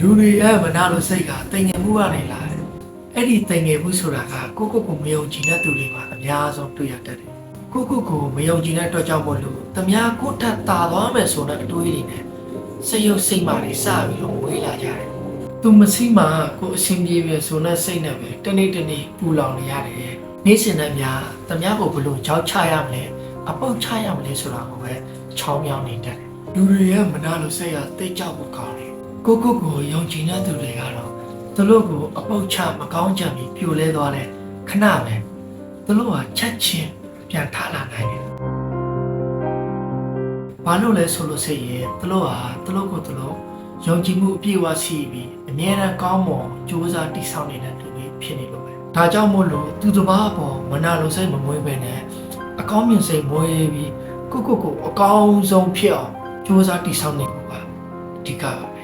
လူတွေရဲ့မနာလို့စိတ်ကတိမ်ငယ်မှုကနေလာတယ်အဲ့ဒီတိမ်ငယ်မှုဆိုတာကကိုမယုံကြည်တဲ့သူတွေမှာအများဆုံးတွေ့ရတတ်တယ်ကိုမယုံကြည်တဲ့အတွက်ကြောင့်မို့လို့တမ ्या ကိုထပ်တာသွားမယ်ဆိုတဲ့အတွေးတွေနဲ့စိတ်ရုပ်စိတ်မာတွေစပြီးတော့ဝေးလာကြတယ်သူမစီမှာကိုအရှင်ပြေပဲဆိုတဲ့စိတ်နဲ့ပဲတနေ့ပူလောင်နေရတယ်နေ့စဉ်နဲ့များတမ ्या ကိုဘလို့ကြောက်ချရမလဲအပုတ်ချရမလဲဆိုတာကိုပဲချောင်းမြောင်းနေတတ်တယ်လူတွေရဲ့မနာလို့စိတ်ကတိတ်ကြောက်ဖို့ကောင်းတယ်ကိုယုံကြည်တဲ့သူတွေကတော့သူတို့ကိုအပုတ်ချမကောင်းကြပြီးပြိုလဲသွားတယ်ခဏပဲသူတို့ကချက်ချင်းပြန်ထလာနိုင်တယ်ဘာလို့လဲဆိုလို့စိတ်ရဲ့သူတို့ကိုယုံကြည်မှုအပြည့်အဝရှိပြီးအမြဲတမ်းကောင်းမွန်ကြိုးစားတည်ဆောက်နေတဲ့သူတွေဖြစ်နေလို့ပဲဒါကြောင့်မို့လို့သူတစ်ပါးအပေါ်မနာလို့စိတ်မမွေးပဲနဲ့အကောင်းမြင်စိတ်မွေးပြီးကိုအကောင်းဆုံးဖြစ်အောင်ကြိုးစားတည်ဆောက်နေဖို့ပါအဓိကပါ